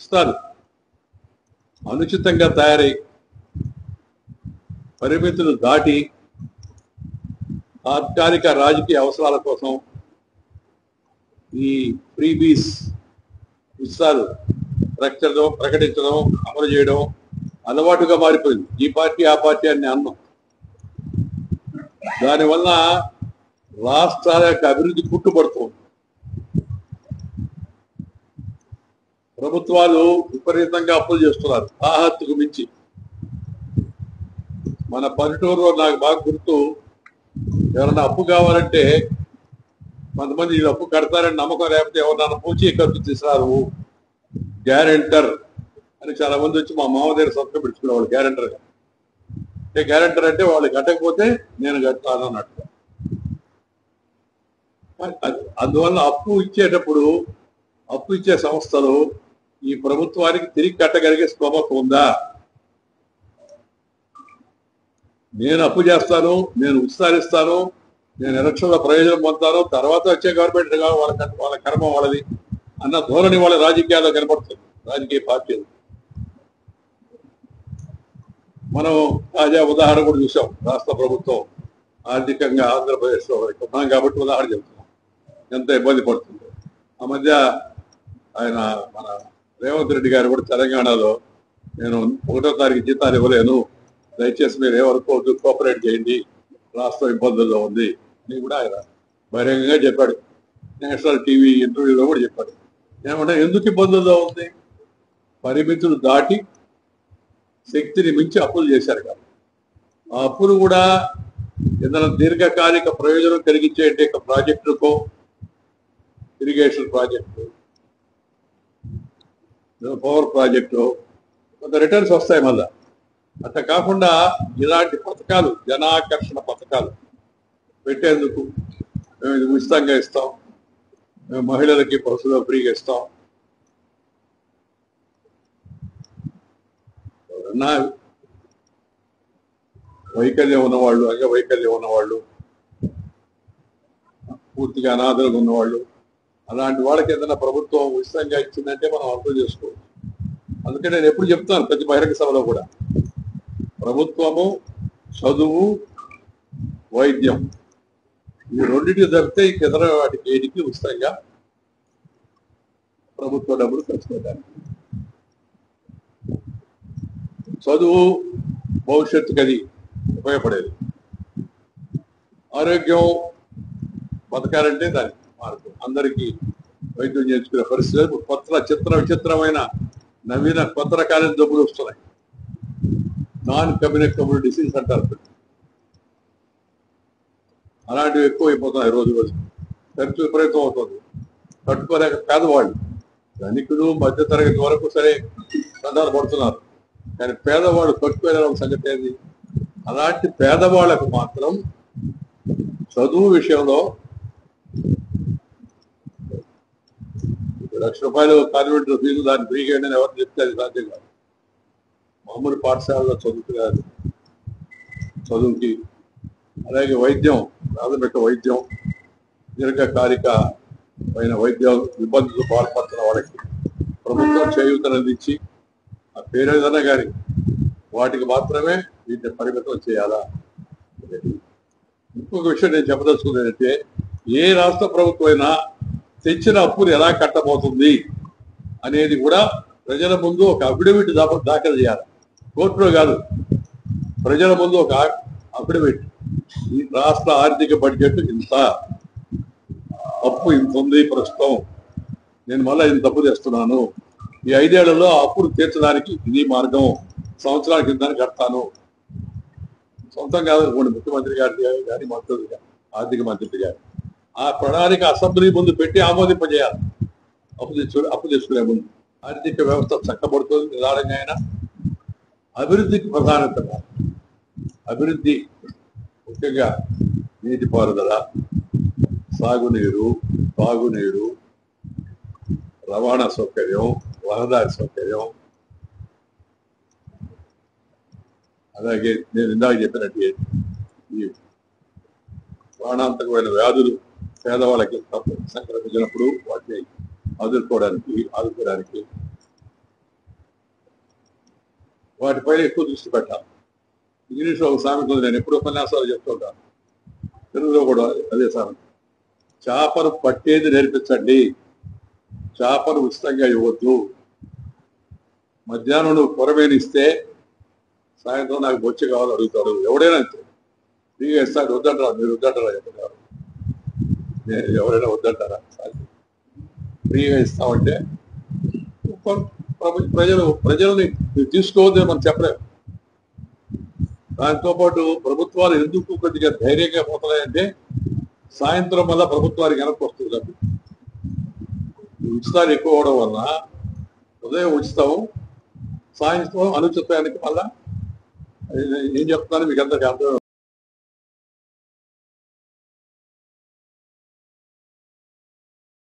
పుస్తకాలు అనుచితంగా తయారై పరిమితులు దాటి తాత్కాలిక రాజకీయ అవసరాల కోసం ఈ ఫ్రీబీస్ పుస్తకాలు ప్రకటించడం అమలు చేయడం అలవాటుగా మారిపోయింది. ఈ పార్టీ ఆ పార్టీ అని అన్నాం. దానివల్ల రాష్ట్రాల యొక్క అభివృద్ధి పుట్టుపడుతుంది. ప్రభుత్వాలు విపరీతంగా అప్పులు చేస్తున్నారు తాహత్తుకు మించి. మన పల్లెటూరులో నాకు బాగా గుర్తు, ఎవరన్నా అప్పు కావాలంటే కొంతమంది ఇది అప్పు కడతారని నమ్మకం లేకపోతే ఎవరన్నా పూచి ఖర్చు తీసుకురారు గ్యారెంటర్ అని చాలా మంది వచ్చి మా మామ దగ్గర సంతకం పెట్టుకునేవాళ్ళు గ్యారెంటర్గా. అంటే గ్యారెంటర్ అంటే వాళ్ళు కట్టకపోతే నేను కడతాను అన్నట్టు. అందువల్ల అప్పు ఇచ్చే సంస్థలు ఈ ప్రభుత్వానికి తిరిగి కట్టగలిగే స్తోమత ఉందా? నేను అప్పు చేస్తాను, నేను విస్తరిస్తాను, నేను ఎలక్షన్లో ప్రయోజనం పొందుతాను, తర్వాత వచ్చే గవర్నమెంట్ వాళ్ళ కర్మ వాళ్ళది అన్న ధోరణి వాళ్ళ రాజకీయాల్లో కనపడుతుంది. రాజకీయ పార్టీలు మనం తాజా ఉదాహరణ కూడా చూసాం. రాష్ట్ర ప్రభుత్వం ఆర్థికంగా ఆంధ్రప్రదేశ్లో ఉన్నాం కాబట్టి ఉదాహరణ చెబుతున్నాం ఎంత ఇబ్బంది పడుతుంది. ఆ మధ్య ఆయన మన రేవంత్ రెడ్డి గారు కూడా తెలంగాణలో నేను 1వ తారీఖు జీతాలు ఇవ్వలేను, దయచేసి మీరు ఏమనుకోవద్దు, కోఆపరేట్ చేయండి, రాష్ట్రం ఇబ్బందుల్లో ఉంది అని కూడా ఆయన బహిరంగంగా చెప్పాడు. నేషనల్ టీవీ ఇంటర్వ్యూలో కూడా చెప్పాడు. ఏమంటే ఎందుకు ఇబ్బందుల్లో ఉంది? పరిమితులు దాటి శక్తిని మించి అప్పులు చేశారు కాబట్టి. ఆ అప్పులు కూడా ఏదైనా దీర్ఘకాలిక ప్రయోజనం కలిగించే ప్రాజెక్టుకో, ఇరిగేషన్ ప్రాజెక్టు, పవర్ ప్రాజెక్టు కొంత రిటర్న్స్ వస్తాయి. మళ్ళా అట్లా కాకుండా ఇలాంటి పథకాలు, జనాకర్షణ పథకాలు పెట్టేందుకు మేము ఇది ఉచితంగా ఇస్తాం, మేము మహిళలకి బస్సులో ఫ్రీగా ఇస్తాం, ఎవరన్నా వైకల్యం ఉన్నవాళ్ళు, అంగవైకల్యం ఉన్నవాళ్ళు, పూర్తిగా అనాథలుగా ఉన్నవాళ్ళు, అలాంటి వాళ్ళకి ఏదైనా ప్రభుత్వం ఉచితంగా ఇచ్చిందంటే మనం అర్థం చేసుకోవచ్చు. అందుకే నేను ఎప్పుడు చెప్తాను ప్రతి బహిరంగ సభలో కూడా, ప్రభుత్వము, చదువు, వైద్యం ఈ రెండింటికి తప్పితే ఇతర వాటికి ఏడికి ఉచితంగా ప్రభుత్వ డబ్బులు ఖర్చు పెట్టాలి. చదువు భవిష్యత్తుకి అది ఉపయోగపడేది. ఆరోగ్యం బతకాలంటే దానికి మార్గం. అందరికీ వైద్యం చేయించుకునే పరిస్థితులు కొత్త విచిత్రమైన నవీన కొత్త రకాలైన జబ్బులు వస్తున్నాయి. నాన్ కమ్యూనికబుల్ డిసీజ్ అంటారు. అలాంటివి ఎక్కువ అయిపోతున్నాయి రోజు రోజు. ఖర్చు విపరీతం అవుతుంది. కట్టుకోలేక పేదవాళ్ళు, ధనికులు మధ్యతరగతి వరకు సరే సంతాలు పడుతున్నారు, కానీ పేదవాళ్ళు కట్టుకోలేని సంగతి ఏంది? అలాంటి పేదవాళ్లకు మాత్రం చదువు విషయంలో ₹1,00,000 కాన్వెంట్ ఫీజు దాన్ని ఫ్రీగా అని ఎవరు చెప్తే అది సాధ్యం కాదు. మామూలు పాఠశాలలో చదువుకి అలాగే వైద్యం, ప్రాథమిక వైద్యం, దీర్ఘకాలిక అయిన వైద్యం ఇబ్బందులు పాల్పడుతున్న వాళ్ళకి ప్రభుత్వం చేయూతనందించి ఆ పేరు ఏదైనా కానీ వాటికి మాత్రమే వీటిని పరిమితం చేయాలా. ఇంకొక విషయం నేను చెప్పదలుచుకునేదంటే, ఏ రాష్ట్ర ప్రభుత్వం అయినా తెచ్చిన అప్పులు ఎలా కట్టబోతుంది అనేది కూడా ప్రజల ముందు ఒక అఫిడవిట్ దాఖలు చేయాలి. కోర్టులో కాదు, ప్రజల ముందు ఒక అఫిడవిట్. ఈ రాష్ట్ర ఆర్థిక బడ్జెట్ ఇంత, అప్పు ఇంత ఉంది ప్రస్తుతం, నేను మళ్ళీ ఇంత అప్పు తెస్తున్నాను, ఈ 5 ఏళ్లలో అప్పులు తీర్చడానికి ఇది మార్గం, సంవత్సరానికి ఇంత కడతాను. సొంతం కాదనుకోండి, ముఖ్యమంత్రి గారి కానీ మంత్రులు కానీ ఆర్థిక మంత్రి గారు ఆ ప్రణాళిక అసెంబ్లీ ముందు పెట్టి ఆమోదింపజేయాలి. అప్పు తెచ్చుకునే ముందు ఆర్థిక వ్యవస్థ చక్కబడుతుంది. నిదానంగా అయినా అభివృద్ధికి ప్రధానత. అభివృద్ధి ముఖ్యంగా నీటిపారుదల, సాగునీరు, తాగునీరు, రవాణా సౌకర్యం, రహదారి సౌకర్యం, అలాగే నేను ఇందాక చెప్పినట్టు ఈ ప్రాణాంతకమైన వ్యాధులు పేదవాళ్ళకి సంక్రమించినప్పుడు వాటిని ఆదుకోవడానికి వాటిపైన ఎక్కువ దృష్టి పెట్టాలి. ఇంగ్లీష్లో ఒక సామెత ఉంది, నేను ఎప్పుడు ఉపన్యాసాలు చెప్తుంటాను, తెలుగులో కూడా అదే సామెత. చేపను పట్టేది నేర్పించండి, చేపను ఉచితంగా ఇవ్వద్దు. మధ్యాహ్నం నువ్వు కొరమేనిస్తే సాయంత్రం నాకు బొచ్చి కావాలని అడుగుతాడు. ఎవడైనా అంతే, ఫ్రీగా ఇస్తాడు. వద్దంటారా? మీరు వద్దంటారా? చెప్తారు. ఎవరైనా వద్దంటారా? ఫ్రీగా ఇస్తామంటే ప్రజల్ని తీసుకోవద్దని మనం చెప్పలేము. దాంతోపాటు ప్రభుత్వాలు ఎందుకు కొద్దిగా ధైర్యంగా పోతున్నాయంటే సాయంత్రం వల్ల ప్రభుత్వానికి వెనక్కి వస్తుంది కాబట్టి. ఉచితాలు ఎక్కువ అవడం వల్ల ఉదయం ఉచితం, సాయంత్రం అనుచితానికి మళ్ళా ఏం చెప్తాను మీకు అందరికీ అర్థం